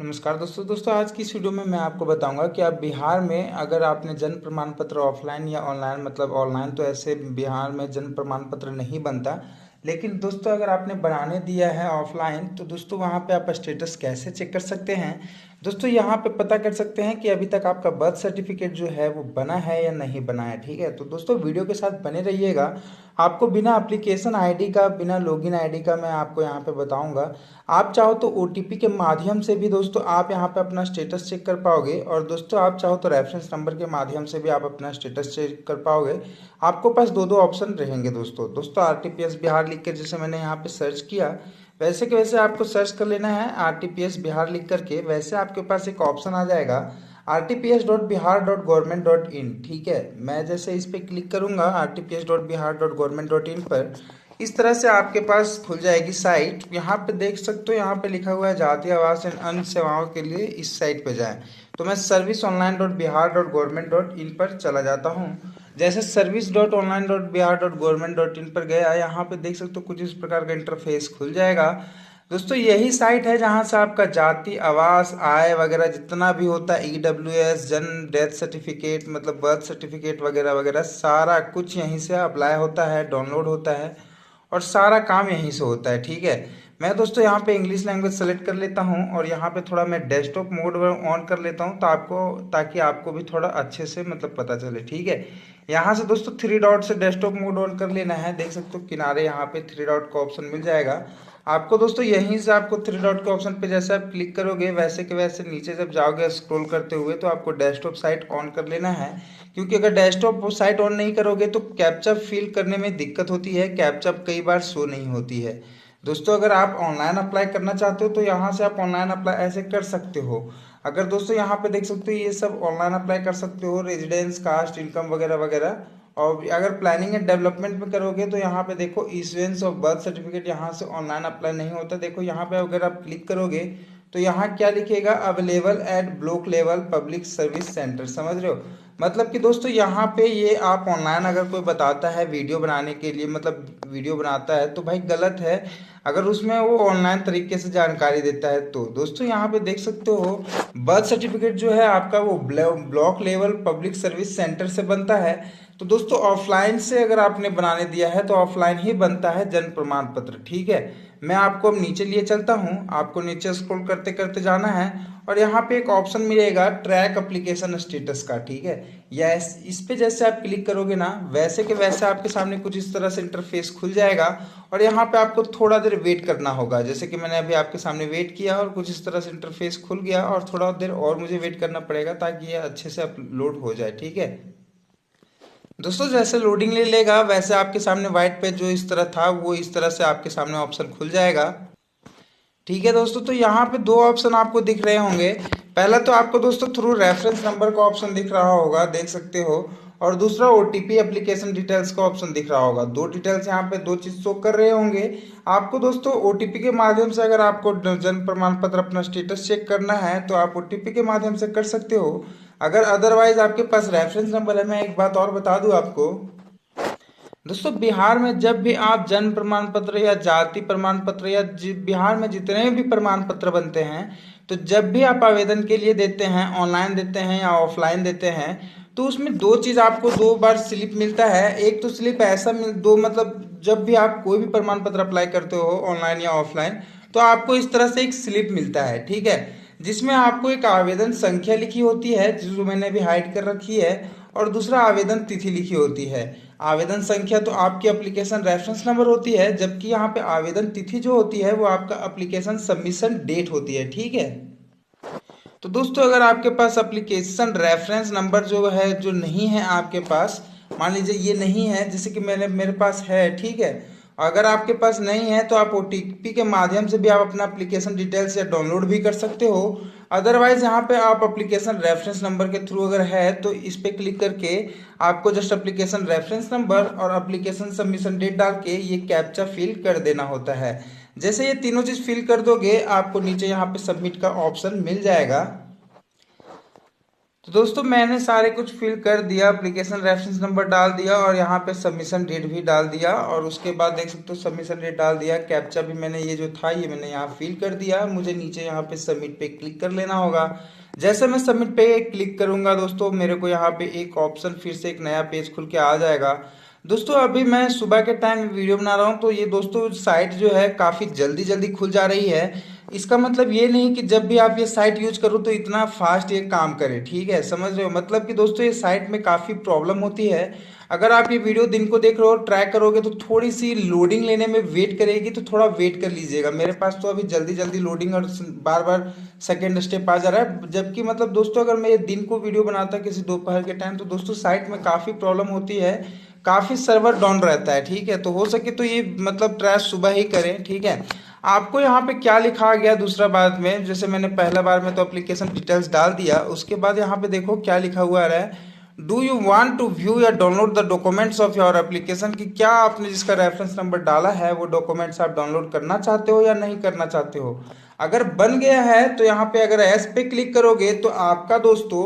नमस्कार दोस्तों आज की इस वीडियो में मैं आपको बताऊंगा कि आप बिहार में अगर आपने जन्म प्रमाण पत्र ऑफलाइन या ऑनलाइन मतलब ऑनलाइन तो ऐसे बिहार में जन्म प्रमाण पत्र नहीं बनता। लेकिन दोस्तों अगर आपने बनाने दिया है ऑफलाइन तो दोस्तों वहाँ पे आप स्टेटस कैसे चेक कर सकते हैं। दोस्तों यहाँ पे पता कर सकते हैं कि अभी तक आपका बर्थ सर्टिफिकेट जो है वो बना है या नहीं बना है। ठीक है, तो दोस्तों वीडियो के साथ बने रहिएगा। आपको बिना एप्लीकेशन आईडी का बिना लॉगिन आईडी का मैं आपको यहाँ पे बताऊंगा। आप चाहो तो ओटीपी के माध्यम से भी दोस्तों आप यहाँ पे अपना स्टेटस चेक कर पाओगे, और दोस्तों आप चाहो तो रेफरेंस नंबर के माध्यम से भी आप अपना स्टेटस चेक कर पाओगे। आपको पास दो दो ऑप्शन रहेंगे दोस्तों आरटीपीएस बिहार लिख के जैसे मैंने यहाँ पे सर्च किया वैसे के वैसे आपको सर्च कर लेना है आरटीपीएस बिहार लिख करके। वैसे आपके पास एक ऑप्शन आ जाएगा rtps.bihar.government.in। ठीक है, मैं जैसे इस पर क्लिक करूंगा rtps.bihar.government.in पर, इस तरह से आपके पास खुल जाएगी साइट। यहाँ पे देख सकते हो, यहाँ पे लिखा हुआ है जातीय आवास एवं अन्य सेवाओं के लिए इस साइट पे जाएं। तो मैं service.online.bihar.government.in पर चला जाता हूँ। जैसे service.online.bihar.government.in पर गया, यहाँ पे देख सकते हो कुछ इस प्रकार का इंटरफेस खुल जाएगा। दोस्तों यही साइट है जहां से आपका जाति आवास आय वगैरह जितना भी होता है ईडब्ल्यूएस जन्म डेथ सर्टिफिकेट मतलब बर्थ सर्टिफिकेट वगैरह वगैरह सारा कुछ यहीं से अप्लाई होता है, डाउनलोड होता है और सारा काम यहीं से होता है। ठीक है, मैं दोस्तों यहाँ पे इंग्लिश लैंग्वेज सेलेक्ट कर लेता हूँ और यहाँ पे थोड़ा मैं डेस्कटॉप मोड ऑन कर लेता हूँ ताकि आपको भी थोड़ा अच्छे से मतलब पता चले। ठीक है, यहाँ से दोस्तों थ्री डॉट से डेस्कटॉप मोड ऑन कर लेना है। देख सकते हो किनारे यहाँ पे थ्री डॉट का ऑप्शन मिल जाएगा आपको। दोस्तों यहीं से आपको थ्री डॉट के ऑप्शन पे जैसे आप क्लिक करोगे वैसे के वैसे नीचे जब जाओगे स्क्रॉल करते हुए तो आपको डेस्कटॉप साइट ऑन कर लेना है। क्योंकि अगर डेस्कटॉप साइट ऑन नहीं करोगे तो कैप्चा फिल करने में दिक्कत होती है, कैप्चा कई बार शो नहीं होती है। दोस्तों अगर आप ऑनलाइन अप्लाई करना चाहते हो तो यहाँ से आप ऑनलाइन अप्लाई ऐसे कर सकते हो। अगर दोस्तों यहाँ पे देख सकते हो ये सब ऑनलाइन अप्लाई कर सकते हो, रेजिडेंस कास्ट इनकम वगैरह वगैरह। और अगर प्लानिंग एंड डेवलपमेंट में करोगे तो यहाँ पे देखो इशुएंस ऑफ बर्थ सर्टिफिकेट यहाँ से ऑनलाइन अप्लाई नहीं होता। देखो यहाँ पे अगर आप क्लिक करोगे तो यहाँ क्या लिखेगा, available at block level public service centre. समझ रहे हो, मतलब कि दोस्तों यहाँ पे ये आप ऑनलाइन अगर कोई बताता है वीडियो बनाने के लिए मतलब वीडियो बनाता है तो भाई गलत है। अगर उसमें वो ऑनलाइन तरीके से जानकारी देता है तो दोस्तों यहाँ पे देख सकते हो बर्थ सर्टिफिकेट जो है आपका वो block level public service centre से बनता है। तो दोस्तों ऑफलाइन से अगर आपने बनाने दिया है तो ऑफलाइन ही बनता है जन्म प्रमाण पत्र। ठीक है, मैं आपको अब नीचे लिए चलता हूँ, आपको नीचे स्क्रॉल करते करते जाना है और यहाँ पे एक ऑप्शन मिलेगा ट्रैक एप्लीकेशन स्टेटस का। ठीक है, या इस पे जैसे आप क्लिक करोगे ना वैसे के वैसे आपके सामने कुछ इस तरह से इंटरफेस खुल जाएगा और यहाँ पे आपको थोड़ा देर वेट करना होगा। जैसे कि मैंने अभी आपके सामने वेट किया और कुछ इस तरह से इंटरफेस खुल गया और थोड़ा देर और मुझे वेट करना पड़ेगा ताकि ये अच्छे से अपलोड हो जाए। ठीक है दोस्तों, जैसे लोडिंग ले लेगा वैसे आपके सामने व्हाइट पेज जो इस तरह था वो इस तरह से आपके सामने ऑप्शन खुल जाएगा। ठीक है दोस्तों, तो यहाँ पे दो ऑप्शन आपको दिख रहे होंगे। पहला तो आपको दोस्तों थ्रू रेफरेंस नंबर का ऑप्शन दिख रहा होगा, देख सकते हो, और दूसरा ओटीपी एप्लीकेशन डिटेल्स का ऑप्शन दिख रहा होगा। दो डिटेल्स यहाँ पे दो चीज शो कर रहे होंगे आपको। दोस्तों ओटीपी के माध्यम से अगर आपको जन्म प्रमाण पत्र अपना स्टेटस चेक करना है तो आप ओटीपी के माध्यम से कर सकते हो। अगर अदरवाइज आपके पास रेफरेंस नंबर है, मैं एक बात और बता दूं आपको। दोस्तों बिहार में जब भी आप जन्म प्रमाण पत्र या जाति प्रमाण पत्र या बिहार में जितने भी प्रमाण पत्र बनते हैं तो जब भी आप आवेदन के लिए देते हैं ऑनलाइन देते हैं या ऑफलाइन देते हैं तो उसमें दो चीज आपको दो बार स्लिप मिलता है। एक तो स्लिप ऐसा मिल दो मतलब जब भी आप कोई भी प्रमाण पत्र अप्लाई करते हो ऑनलाइन या ऑफलाइन तो आपको इस तरह से एक स्लिप मिलता है। ठीक है, जिसमें आपको एक आवेदन संख्या लिखी होती है जो मैंने अभी हाइड कर रखी है और दूसरा आवेदन तिथि लिखी होती है। आवेदन संख्या तो आपकी एप्लीकेशन रेफरेंस नंबर होती है, जबकि यहाँ पे आवेदन तिथि जो होती है वो आपका एप्लीकेशन सबमिशन डेट होती है। ठीक है, तो दोस्तों अगर आपके पास एप्लीकेशन रेफरेंस नंबर जो है जो नहीं है आपके पास, मान लीजिए ये नहीं है जैसे कि मेरे पास है। ठीक है, अगर आपके पास नहीं है तो आप ओटीपी के माध्यम से भी आप अपना एप्लीकेशन डिटेल्स या डाउनलोड भी कर सकते हो। अदरवाइज यहाँ पे आप एप्लीकेशन रेफरेंस नंबर के थ्रू अगर है तो इस पे क्लिक करके आपको जस्ट एप्लीकेशन रेफरेंस नंबर और एप्लीकेशन सबमिशन डेट डाल के ये कैप्चा फिल कर देना होता है। जैसे ये तीनों चीज फिल कर दोगे आपको नीचे यहाँ पे सबमिट का ऑप्शन मिल जाएगा। तो दोस्तों मैंने सारे कुछ फिल कर दिया, एप्लीकेशन रेफरेंस नंबर डाल दिया और यहाँ पे सबमिशन डेट भी डाल दिया, और उसके बाद देख सकते हो सबमिशन डेट डाल दिया। कैप्चा भी मैंने ये जो था ये मैंने यहाँ फिल कर दिया। मुझे नीचे यहाँ पे सबमिट पे क्लिक कर लेना होगा। जैसे मैं सबमिट पे क्लिक करूंगा दोस्तों, मेरे को यहाँ पे एक ऑप्शन फिर से एक नया पेज खुल के आ जाएगा। दोस्तों अभी मैं सुबह के टाइम वीडियो बना रहा हूँ, तो ये दोस्तों साइट जो है काफ़ी जल्दी जल्दी खुल जा रही है। इसका मतलब ये नहीं कि जब भी आप ये साइट यूज करो तो इतना फास्ट ये काम करे, ठीक है, समझ रहे हो। मतलब कि दोस्तों ये साइट में काफ़ी प्रॉब्लम होती है। अगर आप ये वीडियो दिन को देख रहे हो, ट्राई करोगे तो थोड़ी सी लोडिंग लेने में वेट करेगी, तो थोड़ा वेट कर लीजिएगा। मेरे पास तो अभी जल्दी जल्दी लोडिंग और बार बार सेकेंड स्टेप आ जा रहा है। जबकि मतलब दोस्तों अगर मैं ये दिन को वीडियो बनाता किसी दोपहर के टाइम, तो दोस्तों साइट में काफ़ी प्रॉब्लम होती है, काफ़ी सर्वर डाउन रहता है, ठीक है। तो हो सके तो ये मतलब ट्राई सुबह ही करें, ठीक है। आपको यहाँ पे क्या लिखा गया दूसरा बात में, जैसे मैंने पहला बार में तो एप्लीकेशन डिटेल्स डाल दिया, उसके बाद यहाँ पे देखो क्या लिखा हुआ आ रहा है, do you want to view या download the documents of your application, कि क्या आपने जिसका रेफरेंस नंबर डाला है वो डॉक्यूमेंट्स आप डाउनलोड करना चाहते हो या नहीं करना चाहते हो। अगर बन गया है तो यहाँ पे अगर एस पे क्लिक करोगे तो आपका दोस्तों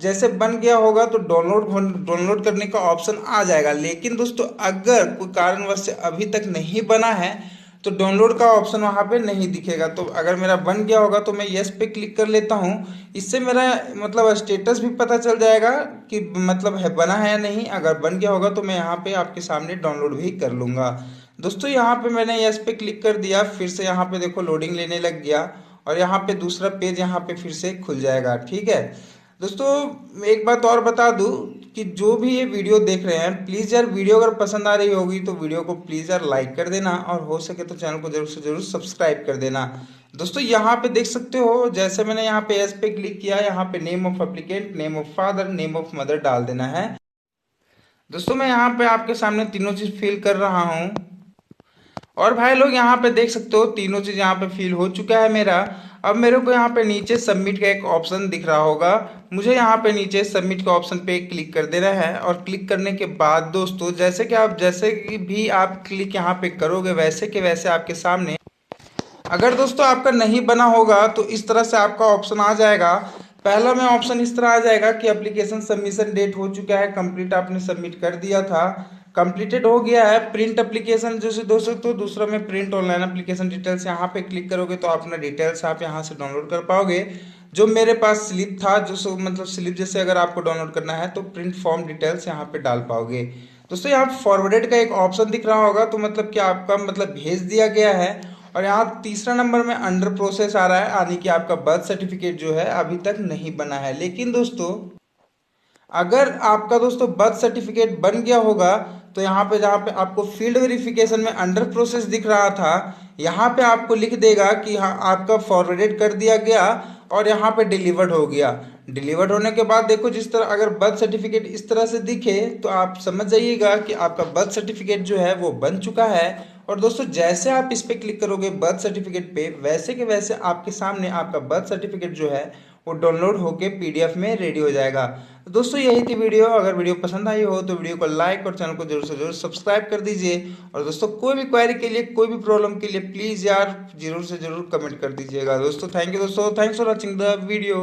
जैसे बन गया होगा तो डाउनलोड करने का ऑप्शन आ जाएगा। लेकिन दोस्तों अगर कोई कारणवश से अभी तक नहीं बना है तो डाउनलोड का ऑप्शन वहाँ पे नहीं दिखेगा। तो अगर मेरा बन गया होगा तो मैं यस पे क्लिक कर लेता हूँ। इससे मेरा मतलब स्टेटस भी पता चल जाएगा कि मतलब है बना है या नहीं। अगर बन गया होगा तो मैं यहाँ पे आपके सामने डाउनलोड भी कर लूँगा। दोस्तों यहाँ पे मैंने यस पे क्लिक कर दिया, फिर से यहाँ पे देखो लोडिंग लेने लग गया और यहाँ पे दूसरा पेज यहाँ पे फिर से खुल जाएगा, ठीक है। दोस्तों एक बात और बता दूं कि जो भी ये वीडियो देख रहे हैं, प्लीज़ यार वीडियो अगर पसंद आ रही होगी तो वीडियो को प्लीज़ यार लाइक कर देना, और हो सके तो चैनल को जरूर से जरूर सब्सक्राइब कर देना। दोस्तों यहाँ पे देख सकते हो, जैसे मैंने यहाँ पे एस पे क्लिक किया, यहाँ पे name of applicant, name of father, name of mother डाल देना है। दोस्तों मैं यहाँ पे आपके सामने तीनों चीज़ फिल कर रहा हूँ, और भाई लोग यहाँ पे देख सकते हो तीनों चीज यहाँ पे फिल हो चुका है मेरा। अब मेरे को यहाँ पे नीचे सबमिट का एक ऑप्शन दिख रहा होगा, मुझे यहाँ पे नीचे सबमिट का ऑप्शन पे क्लिक कर देना है। और क्लिक करने के बाद दोस्तों जैसे कि भी आप क्लिक यहाँ पे करोगे वैसे के वैसे आपके सामने, अगर दोस्तों आपका नहीं बना होगा तो इस तरह से आपका ऑप्शन आ जाएगा। पहला में ऑप्शन इस तरह आ जाएगा कि एप्लीकेशन सबमिशन डेट हो चुका है, कंप्लीट आपने सबमिट कर दिया था, कंप्लीटेड हो गया है। प्रिंट एप्लीकेशन जैसे दोस्तों, तो दूसरा में प्रिंट ऑनलाइन एप्लीकेशन डिटेल्स, यहाँ पे क्लिक करोगे तो अपना डिटेल्स आप यहाँ से डाउनलोड कर पाओगे। जो मेरे पास स्लिप था, जो मतलब स्लिप जैसे अगर आपको डाउनलोड करना है तो प्रिंट फॉर्म डिटेल्स यहाँ पे डाल पाओगे। दोस्तों यहाँ फॉरवर्डेड का एक ऑप्शन दिख रहा होगा, तो मतलब कि आपका मतलब भेज दिया गया है। और यहाँ तीसरा नंबर में अंडर प्रोसेस आ रहा है, यानी कि आपका बर्थ सर्टिफिकेट जो है अभी तक नहीं बना है। लेकिन दोस्तों अगर आपका दोस्तों बर्थ सर्टिफिकेट बन गया होगा तो यहाँ पे जहाँ पे आपको फील्ड वेरिफिकेशन में अंडर प्रोसेस दिख रहा था, यहाँ पे आपको लिख देगा कि हाँ आपका फॉरवर्डेड कर दिया गया और यहाँ पे डिलीवर्ड हो गया। डिलीवर्ड होने के बाद देखो जिस तरह अगर बर्थ सर्टिफिकेट इस तरह से दिखे तो आप समझ जाइएगा कि आपका बर्थ सर्टिफिकेट जो है वो बन चुका है। और दोस्तों जैसे आप इस पे क्लिक करोगे बर्थ सर्टिफिकेट पे, वैसे के वैसे आपके सामने आपका बर्थ सर्टिफिकेट जो है वो डाउनलोड होके पीडीएफ में रेडी हो जाएगा। तो दोस्तों यही थी वीडियो। अगर वीडियो पसंद आई हो तो वीडियो को लाइक और चैनल को जरूर से जरूर सब्सक्राइब कर दीजिए। और दोस्तों कोई भी क्वेरी के लिए, कोई भी प्रॉब्लम के लिए प्लीज़ यार जरूर से जरूर कमेंट कर दीजिएगा। दोस्तों थैंक यू दोस्तों, thanks for watching the video.